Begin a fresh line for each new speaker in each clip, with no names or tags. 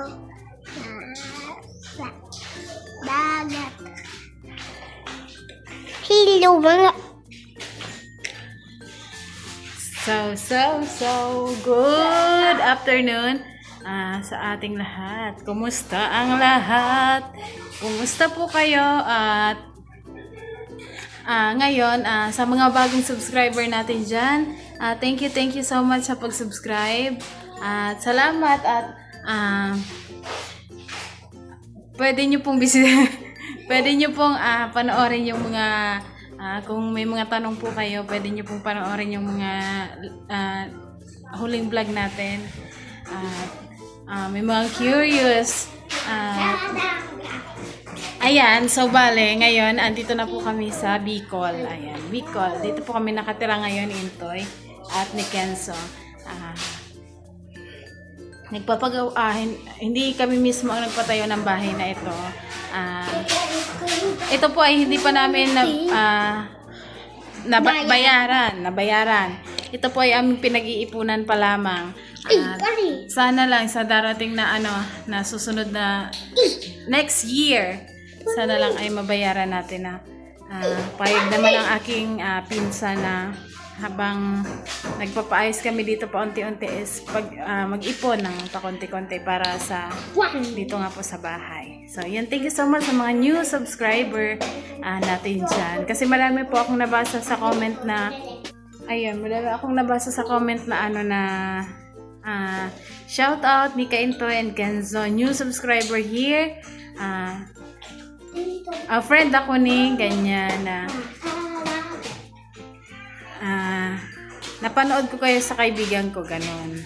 Nasa dagat. Hello mga.
So, good afternoon sa ating lahat. Kumusta ang lahat? Kumusta po kayo? At ngayon, sa mga bagong subscriber natin dyan, thank you so much sa pag-subscribe. At salamat at pwede nyo pong pwede nyo pong panoorin yung mga kung may mga tanong po kayo, pwede nyo pong panoorin yung mga huling vlog natin. May mga curious. Ayan, so bale, ngayon, andito na po kami sa Bicol. Ayan, Bicol. Dito po kami nakatira ngayon, Intoy at ni Kenzo. Hindi kami mismo ang nagpatayo ng bahay na ito. Ito po ay hindi pa namin nabayaran. Ito po ay aming pinag-iipunan pa lamang. Sana lang sa darating na na susunod na next year, sana lang ay mabayaran natin na payag naman ang aking pinsan na habang nagpapaayos kami dito paunti-unti is mag-ipon ng pakonti-konti para sa dito nga po sa bahay. So, yan. Thank you so much sa mga new subscriber natin dyan. Kasi marami po akong nabasa sa comment na shout out Mika Intoy and Kenzo, new subscriber here. A friend ako ni ganyan na napanood ko kayo sa kaibigan ko, ganon.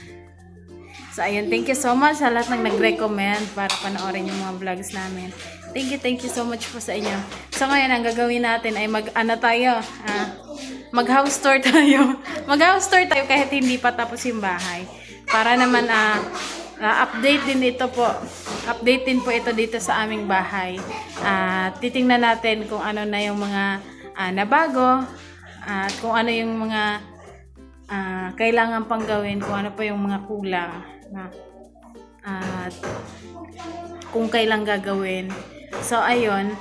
So, ayun, thank you so much sa lahat ng nag-recommend para panoorin yung mga vlogs namin. Thank you so much po sa inyo. So, ngayon, ang gagawin natin ay mag-house tour tayo. Mag-house tour tayo kahit hindi pa tapos yung bahay. Para naman, update din po ito dito sa aming bahay. Titingnan natin kung ano na yung mga nabago, at kung ano yung mga kailangan pang gawin, kung ano pa yung mga kulang at kung kailan gagawin. So ayun,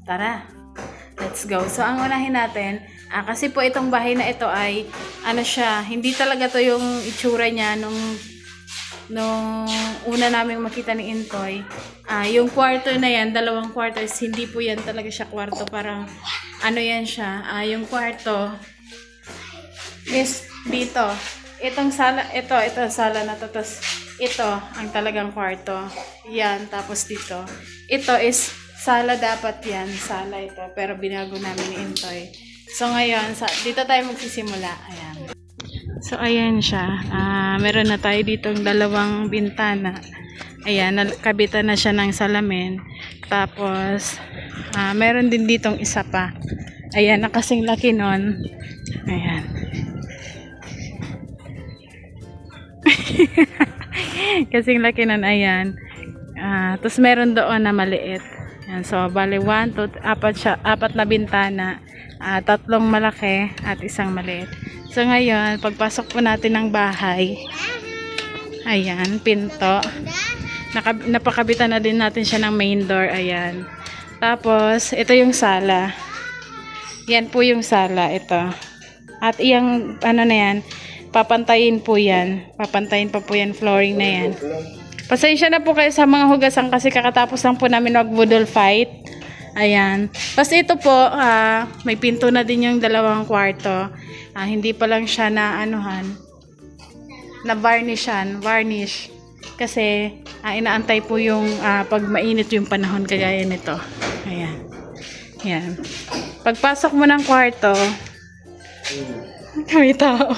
tara, let's go. So ang unahin natin, kasi po itong bahay na ito ay hindi talaga to yung itsura niya nung una naming makita ni Intoy. Yung kwarto na yan, 2 kwarto, hindi po yan talaga siya kwarto, parang yan siya. Yung kwarto is dito. Itong sala, ito sala na to. Tapos ito ang talagang kwarto. Yan, tapos dito. Ito is sala, dapat yan. Sala ito, pero binago namin ni Intoy. So ngayon, dito tayo magsisimula. Ayan. So ayan siya. Meron na tayo ditong 2 bintana. Ayan, nakabitan na siya ng salamin. Tapos meron din ditong isa pa. Ayan, nakasing laki nun. Ayan. Kasing laki nun, ayan. Tapos meron doon na maliit. Ayan, so bali 1, 2, 4 na bintana. 3 malaki at 1 maliit. So ngayon, pagpasok po natin ng bahay, ayan, pinto. Napakabitan na din natin siya ng main door, ayan. Tapos, ito yung sala. Yan po yung sala, ito. At iyang, na yan, papantayin po yan. Papantayin pa po yan, flooring na yan. Pasensya na po kayo sa mga hugasan kasi kakatapos lang po namin mag-budol fight. Ayan. Tapos ito po, may pinto na din yung 2 kwarto. Hindi pa lang siya na varnish. Kasi inaantay po yung pag mainit yung panahon kagaya nito. Ayan. Ayan. Pagpasok mo ng kwarto, may tao.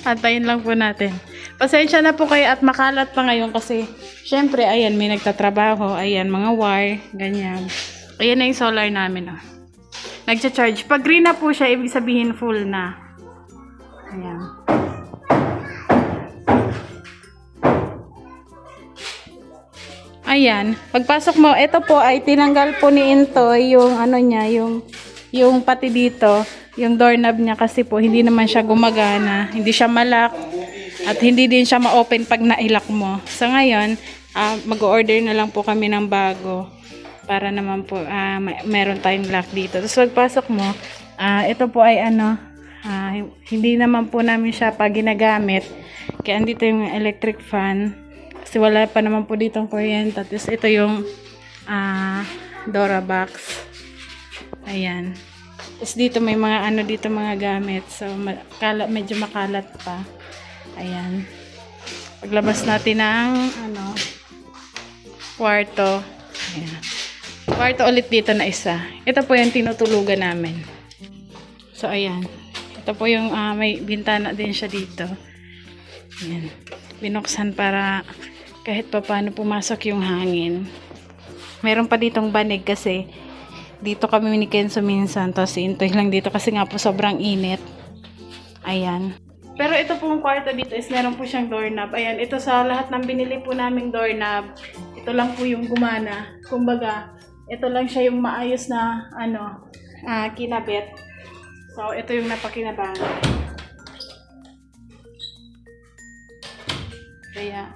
Antayin lang po natin. Pasensya na po kayo at makalat pa ngayon kasi syempre, ayan, may nagtatrabaho. Ayan, mga wire, ganyan. Ayan na yung solar namin. Nagcha-charge. Pag green na po siya, ibig sabihin full na. Ayan. Ayan. Pagpasok mo, ito po ay tinanggal po ni Intoy yung yung pati dito, yung doorknob niya kasi po hindi naman siya gumagana. Hindi siya malak. At hindi din siya ma-open pag nailak mo. So ngayon, mag-order na lang po kami ng bago para naman po meron tayong lock dito. Tapos pagpasok mo, ito po ay hindi naman po namin siya pa ginagamit. Kaya andito yung electric fan. Kasi wala pa naman po ditong kuryente. Tapos ito yung Dora box. Ayan. Tapos dito may mga dito mga gamit. So medyo makalat pa. Ayan. Paglabas natin ng kwarto. Ayan. Kwarto ulit dito na isa. Ito po yung tinutulugan namin. So ayan. Ito po yung may bintana din siya dito. Ayan. Binuksan para kahit pa paano pumasok yung hangin. Meron pa ditong banig kasi dito kami ni Kenzo minsan. Tapos intoy lang dito kasi nga po sobrang init. Ayan. Pero ito pong kwarto dito is meron po siyang doorknob. Ayan, ito sa lahat ng binili po naming doorknob. Ito lang po yung gumana. Kumbaga, ito lang siya yung maayos na kinabit. So, ito yung napakinabangan. Kaya,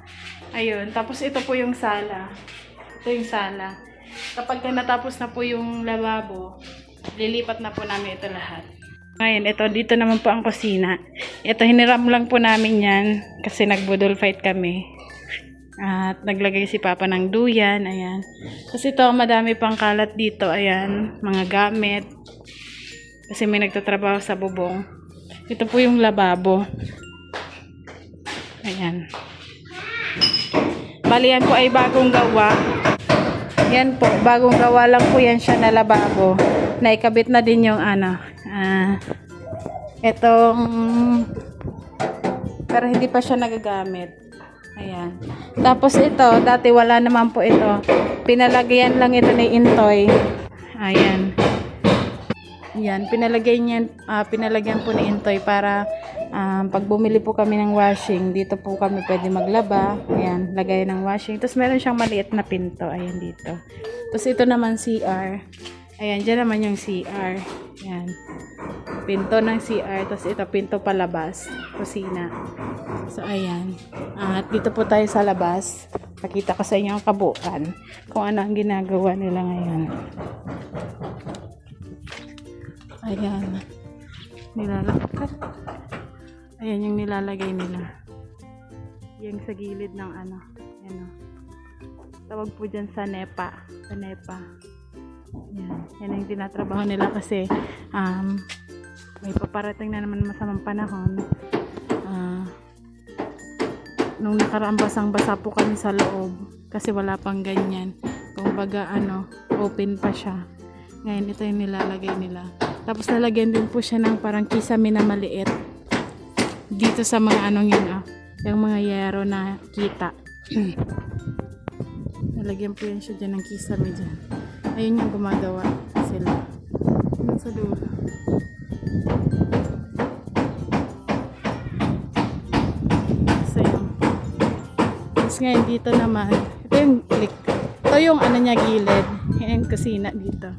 ayun. Tapos ito po yung sala. Ito yung sala. Kapag natapos na po yung lababo, lilipat na po namin ito lahat. Ngayon, ito, dito naman po ang kusina. Ito, hiniram lang po namin yan kasi nagbudol fight kami. At naglagay si Papa ng duyan, ayan. Kasi ito, madami pang kalat dito, ayan, mga gamit. Kasi may nagtatrabaho sa bubong. Ito po yung lababo. Ayan. Bali, yan po ay bagong gawa. Yan po, bagong gawa lang po yan siya na lababo. Naikabit na din yung pero hindi pa siya nagagamit. Ayan. Tapos ito, dati wala naman po ito. Pinalagyan lang ito ni Intoy. Ayan. Yan, pinalagyan po ni Intoy para pag bumili po kami ng washing, dito po kami pwede maglaba. Ayan, lagay ng washing. Tapos meron siyang maliit na pinto. Ayan dito. Tapos ito naman CR. Ayan, dyan naman yung CR. Ayan. Pinto ng CR. Tapos ito, pinto palabas. Kusina. So, ayan. At dito po tayo sa labas. Pakita ko sa inyo ang kabuuan. Kung ano ang ginagawa nila ngayon. Ayan. Nilalagay. Ayan yung nilalagay nila. Yung sa gilid ng Ayan o. Tawag po dyan sa NEPA. Sa NEPA. Yan. Yan ang tinatrabaho nila kasi may paparating na naman masamang panahon. Nung nakaraan basang-basa po kami sa loob kasi wala pang ganyan. Kumbaga open pa siya. Ngayon ito yung nilalagay nila. Tapos lalagyan din po siya ng parang kisame na maliit. Dito sa mga yung mga yero na kita. Lalagyan po yan siya dyan ng kisame dyan. Ayun yung gumagawa sila. Ayun sa dulo. So yun. Tapos ngayon dito naman, ito yung click. Ito yung niya gilid. Yan kusina dito.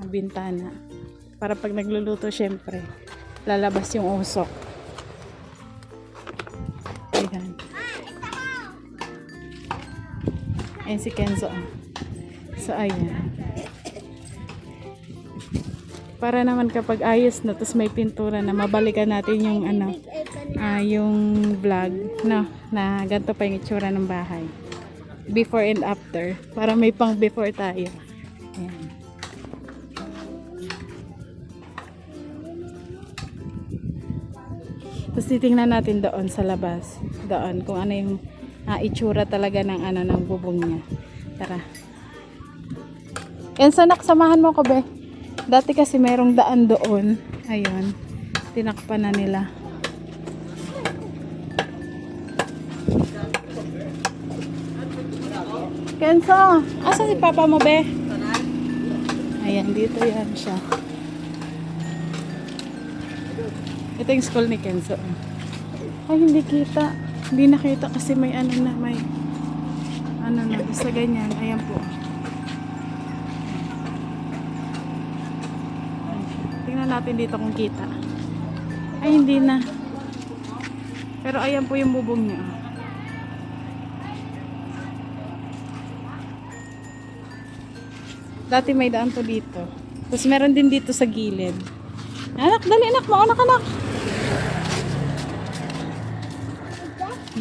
Bintana. Para pag nagluluto syempre, lalabas yung usok. Ayan. Ayan si Kenzo. So, ayan. Para naman kapag ayos na, tapos may pintura na, mabalikan natin yung yung vlog, na ganito pa yung itsura ng bahay. Before and after. Para may pang before tayo. Ayan. Tapos titingnan natin doon sa labas. Doon, kung ano yung itsura talaga ng ng bubong niya. Tara. Yan, sanak, samahan mo ko, be. Dati kasi merong daan doon. Ayun. Tinakpan na nila. Kenzo, asa si Papa mo, be? Ayan, dito yan siya. Ito yung school ni Kenzo. Ay, hindi kita. Hindi nakita kasi may basta ganyan. Ayan po. Tingnan natin dito kung kita. Ay, hindi na. Pero ayan po yung bubong niya. Dati may daan to dito. Tapos meron din dito sa gilid. Anak, dali anak, maunak anak.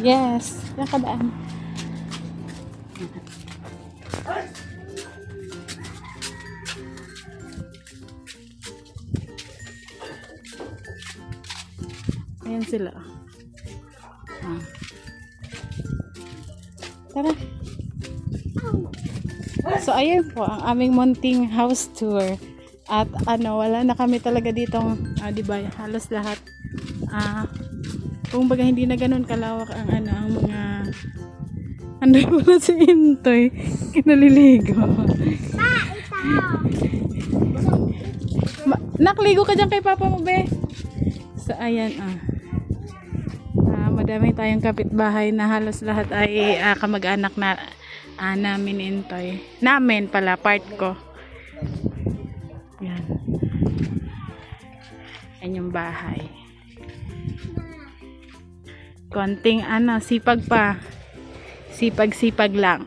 Yes, yan kadaan. Ayan sila. Ah. Tara. So ayun po ang aming munting house tour. At wala na kami talaga ditong, di ba, halos lahat. Kung baga hindi na ganun kalawak ang ang mga wala si Intoy. Kinaliligo. Nakligo ka dyan kay Papa mo, be. So ayan, madami tayong kapitbahay na halos lahat ay kamag-anak na namin Intoy. Namin pala, part ko. Yan. Yan yung bahay. Konting sipag pa. Sipag-sipag lang.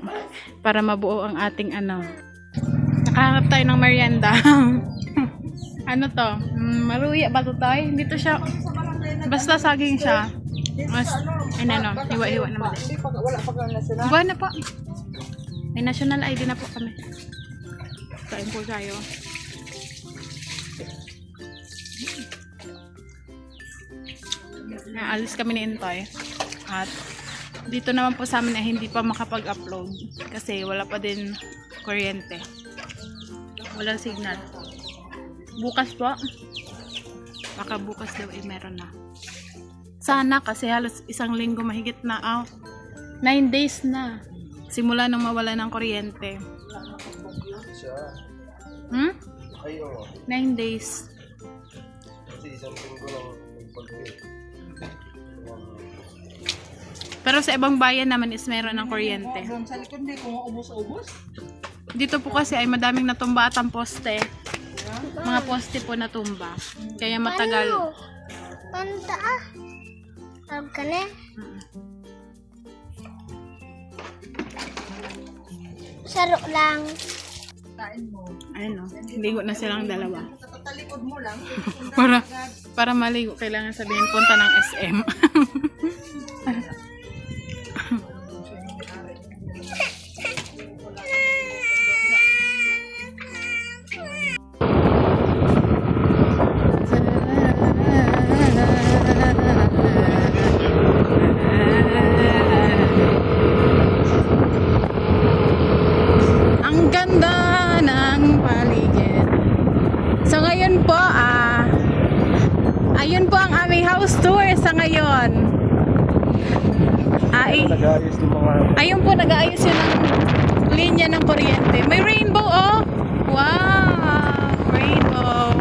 Para mabuo ang ating Nakahanap tayo ng merienda. Ano to? Maruya ba to tayo? Dito siya. Basta saging siya. Mas, hiwa-hiwa naman. Buwan na po. May national ID na po kami. Kain po tayo. Alis kami ni Intoy. At dito naman po sa amin ay hindi pa makapag-upload. Kasi wala pa din kuryente. Walang signal. Bukas po. Baka bukas daw ay meron na. Sana kasi halos isang linggo mahigit na. 9 days na. Simula nang mawala ng kuryente. 9 days.
Kasi isang linggo lang
pero sa ibang bayan naman is meron ng kuryente.
Sa likod hindi kung ubos-ubos.
Dito po kasi ay madaming natumba at ang poste. Mga poste po natumba. Kaya matagal.
Tanda Tawag ka na. Saro lang.
Kain mo.
Ayun ligo na silang dalawa.
Sa likod mo lang.
para maligo kailangan sabihin punta ng SM. Ang ganda ng paligid. So ngayon po, ayun po ang aming house tour sa ngayon.
nag-aayos ng mga
Ayun po, nag-aayos yun ng linya ng kuryente. May rainbow, oh! Wow! Rainbow.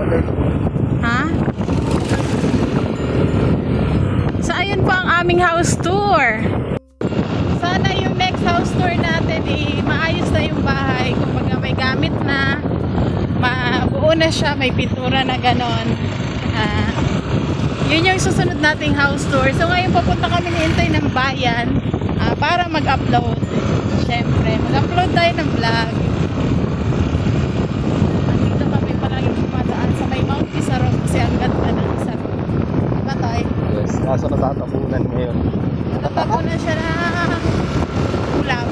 wallet.
Ha? So, ayun po ang aming house tour. Sana yung next house tour natin, maayos na yung bahay. Kumbaga may gamit na, mabuo na siya, may pintura na ganon. Yun yung susunod nating house tour. So ngayon papunta kami ni Intoy ng bayan para mag-upload. Siyempre, mag-upload tayo ng vlog. Dito kami palagi pumadaan sa may Mount Isarog kasi ang ganda ng Isarog. Diba tayo?
Yes, kaso natatapunan ngayon.
Natapunan siya na ulap.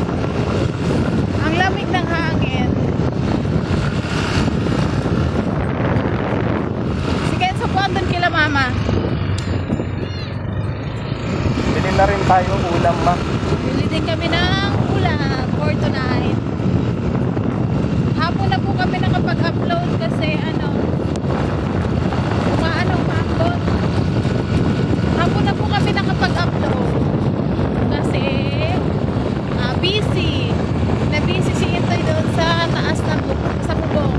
Ang lamig ng hangin. Sige, so doon kila mama.
Bili na rin tayo ulam, ma.
Bili din kami ng ulam for tonight. Hapon na po kami nakapag-upload kasi hapon. Hapon na po kami nakapag-upload. Kasi busy. Na-busy si Intoy doon sa taas ng sa bubong.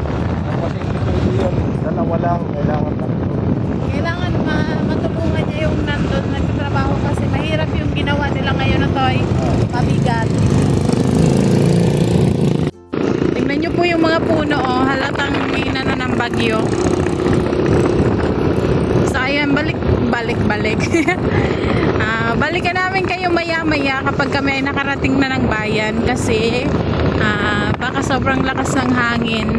Kapag hindi yun, dalawa lang, kailangan lang.
Kailangan matulungan niya yung nandun nagtatrabaho kasi mahirap yung ginawa nila ngayon na toy. Mabigat. Tingnan nyo po yung mga puno, halatang inano ng bagyo. So ayan, balik. Balikan namin kayo maya-maya kapag kami ay nakarating na ng bayan kasi baka sobrang lakas ng hangin.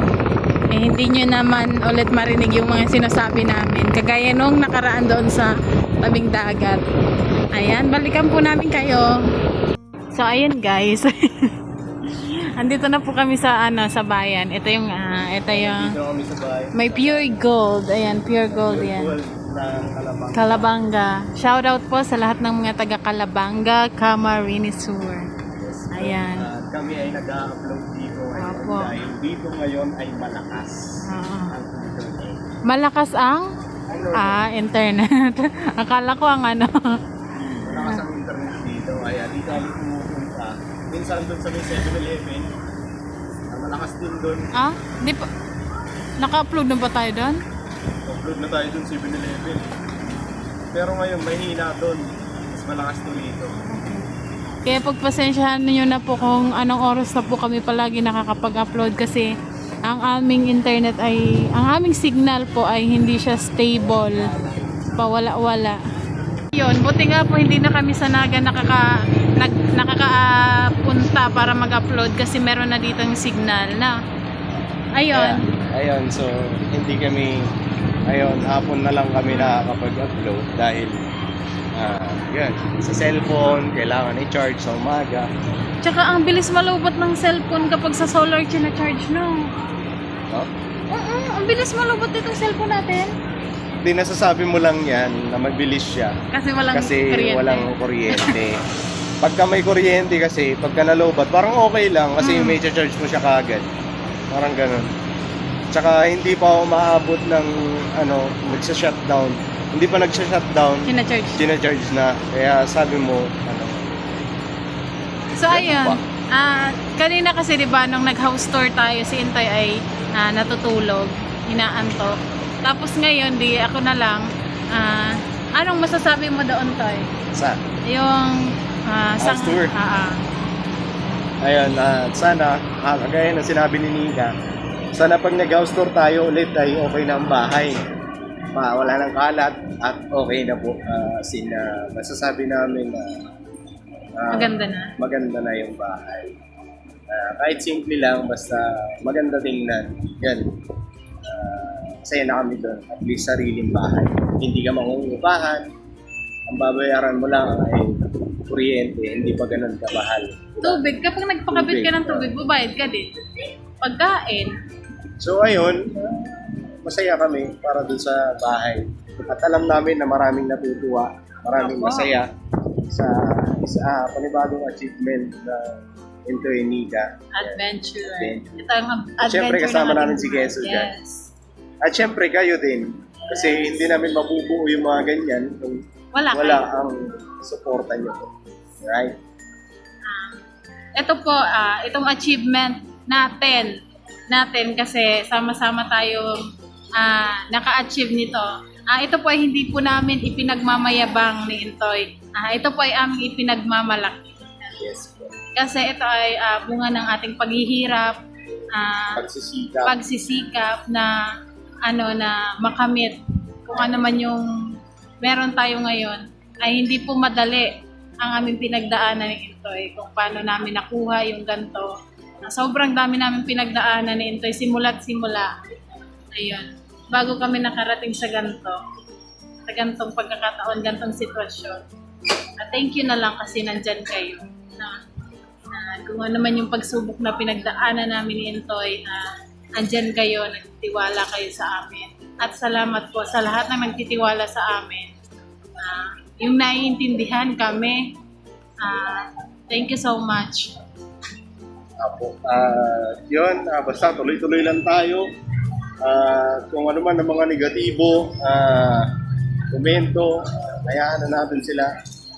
Hindi nyo naman ulit marinig yung mga sinasabi namin. Kagaya nung nakaraan doon sa tabing dagat. Ayan, balikan po namin kayo. So, ayan guys. Andito na po kami sa sa bayan. Ito yung
Dito kami sa bahay.
may pure gold. Ayan, pure gold yan.
Gold na Kalabang.
Kalabanga. Shout out po sa lahat ng mga taga Kalabanga, Camarines Sur. Ayan.
Kami ay nag-upload dito ngayon
Opo.
dahil dito ngayon ay malakas
Oo.
ang internet.
Malakas ang internet. Akala ko ang
Malakas ang internet dito. Kaya dito kami pumupunta. Minsan doon sa may 7-Eleven. Malakas din doon.
Di pa naka-upload na ba tayo doon?
Upload na tayo doon 7-Eleven. Pero ngayon may hina doon. Mas malakas doon dito.
Kaya pagpasensyahan niyo na po kung anong oras na po kami palagi nakakapag-upload kasi ang aming internet ang aming signal po ay hindi siya stable. Pawala-wala. Yun, buti nga po hindi na kami sa Naga nakakapunta para mag-upload kasi meron na dito ng signal na. Ayun.
Ayun, so hindi kami, hapon na lang kami nakakapag-upload dahil yun, sa cellphone, kailangan i-charge sa umaga.
Tsaka ang bilis malubot ng cellphone kapag sa solar charge, no?
No?
Oo, ang bilis malubot itong cellphone natin.
Hindi, nasasabi mo lang yan na mabilis siya
Kasi walang
kasi
kuryente.
walang kuryente. Pagka may kuryente kasi, pagka nalobat, parang okay lang kasi may charge mo siya kaagad. Parang ganun. Tsaka hindi pa ako maabot ng nagsa-shutdown. Hindi pa nagsa-shutdown,
Sina-charge.
charge na. Kaya sabi mo,
So ayun, kanina kasi 'di ba nung nag-house tour tayo si Intoy ay natutulog, inaantok. Tapos ngayon di ako na lang anong masasabi mo doon Toy?
sa
Yung
House tour? Ayun, sana, kagaya ng sinabi ni Nika, sana pag nag-house tour tayo ulit ay okay na ang bahay. Wala nang kalat at okay na po. Masasabi namin na maganda na yung bahay. Kahit simple lang, basta maganda tingnan. Yan. Masaya na kami doon. At least sariling bahay. Hindi ka mangungupahan. Ang babayaran mo lang ay kuryente. Hindi pa ganun kamahal.
Tubig, kapag nagpakabit ka ng tubig, babayad ka din. Pagkain.
So ayun, masaya kami para dun sa bahay. At alam namin na maraming natutuwa, maraming masaya sa panibagong achievement na Intoy Nika.
Adventure.
Adventure.
Ito ang adventure.
Siyempre kasama namin si
Quezon.
Queso dyan.
Yes.
At siyempre kayo din. Kasi hindi namin mabubuo yung mga ganyan kung
Wala
ang suporta nyo. Right?
Ito po, itong achievement natin kasi sama-sama tayo naka-achieve nito. Ito po ay hindi po namin ipinagmamayabang ni Intoy. Ito po ay aming ipinagmamalaki.
Yes po.
Kasi ito ay bunga ng ating paghihirap, pagsisikap na na makamit kung ano man yung meron tayo ngayon ay hindi po madali ang aming pinagdaanan ni Intoy kung paano namin nakuha yung ganto. Sobrang dami namin pinagdaanan ni Intoy simula't simula. Ayun. Bago kami nakarating sa ganto. Sa gantong pagkakataon, gantong sitwasyon. Thank you na lang kasi nandyan kayo. Na kung ano man yung pagsubok na pinagdaanan namin ni Intoy, andyan kayo, nagtitiwala kayo sa amin. At salamat po sa lahat na nagtitiwala sa amin. Yung naiintindihan kami, thank you so much.
Apo. Yun, basta tuloy-tuloy lang tayo. Kung ano man ang mga negatibo, komento, hayaan na natin sila.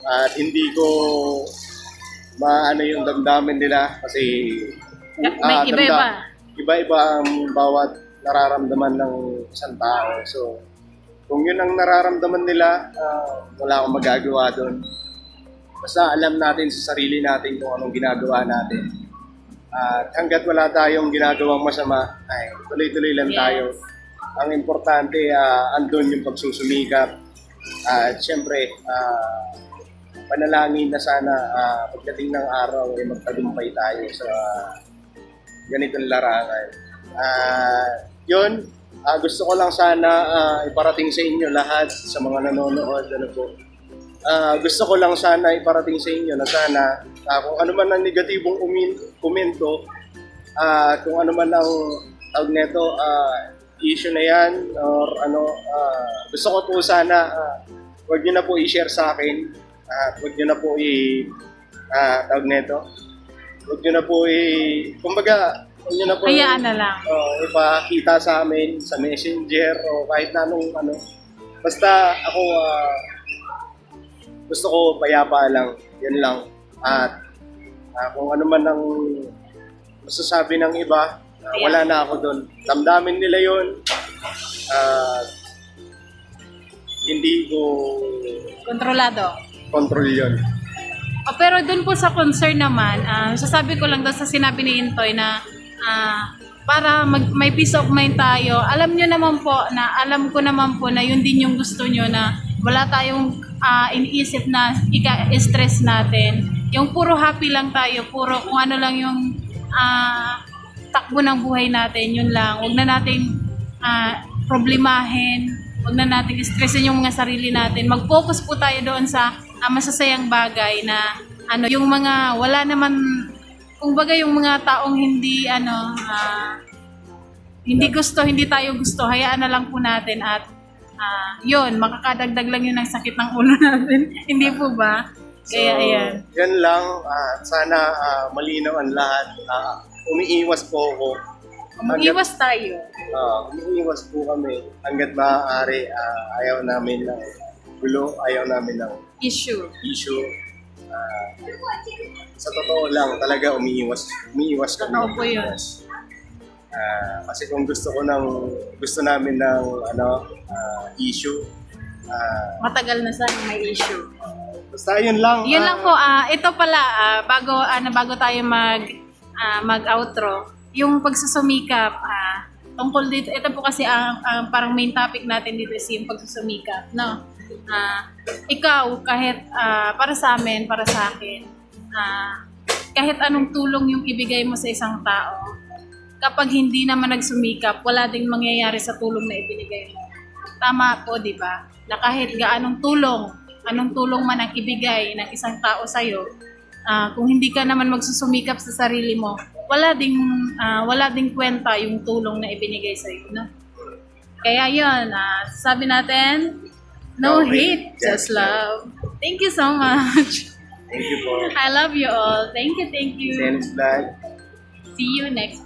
At hindi ko maano yung damdamin nila kasi
May iba-iba.
Iba-iba ang bawat nararamdaman ng isang tao. So, kung yun ang nararamdaman nila, wala akong magagawa doon. Basta alam natin sa sarili natin kung anong ginagawa natin. At hanggat wala tayong ginagawang masama, ay tuloy-tuloy lang tayo. Ang importante, andun yung pagsusumikap At syempre, panalangin na sana pagdating ng araw ay magtagumpay tayo sa ganitong larangan. Yun, gusto ko lang sana iparating sa inyo lahat, sa mga nanonood, gusto ko lang sana iparating sa inyo na sana kung ano man ang negatibong komento, kung ano man ang tawag neto, issue na yan, or gusto ko po sana, huwag nyo na po i-share sa akin, huwag nyo na po tawag neto, huwag nyo na po kumbaga, huwag nyo na po
Hayaan na lang.
ipakita sa amin sa messenger o kahit na anong basta ako gusto ko payapa lang, yan lang. At kung ano man ang masasabi ng iba, wala na ako doon. Damdamin nila yun. Hindi ko
Kontrolado.
control yun.
Pero doon po sa concern naman, sasabi ko lang doon sa sinabi ni Intoy na para may peace of mind tayo, alam ko naman po na yun din yung gusto nyo, na wala tayong iniisip na ika-stress natin. Yung puro happy lang tayo, puro kung ano lang yung takbo ng buhay natin, yun lang. Huwag na natin problemahin, huwag na natin stressin yung mga sarili natin. Mag-focus po tayo doon sa masasayang bagay na yung mga wala naman, kumbaga yung mga taong hindi hindi tayo gusto, hayaan na lang po natin at yun, makakadagdag lang yun ng sakit ng ulo natin. Hindi po ba? Kaya ayan.
Yan lang. Sana malinaw ang lahat. Umiiwas po ako.
Umiiwas tayo.
Umiiwas po kami. Hanggat maaari, ayaw namin ng gulo, ayaw namin ng
Issue.
Sa totoo lang, talaga umiiwas kami.
Totoo po yun.
Kasi kung gusto namin ng issue,
Matagal na sana may issue.
basta yun lang.
Yun lang po, ito pala, bago tayo mag-outro, yung pagsusumikap, tungkol dito, ito po kasi ang parang main topic natin dito is yung pagsusumikap, no? Ikaw, kahit para sa amin, para sa akin, kahit anong tulong yung ibigay mo sa isang tao, kapag hindi naman nagsumikap, wala ding mangyayari sa tulong na ibinigay mo. Tama po, di ba? Na kahit anong tulong man ang ibigay ng isang tao sa'yo, kung hindi ka naman magsusumikap sa sarili mo, wala ding kwenta yung tulong na ibinigay sa'yo, no? Kaya yun, sabi natin, no hate, just love. Thank you so much.
Thank you po.
I love you all. Thank you.
Sense Vlog.
See you next.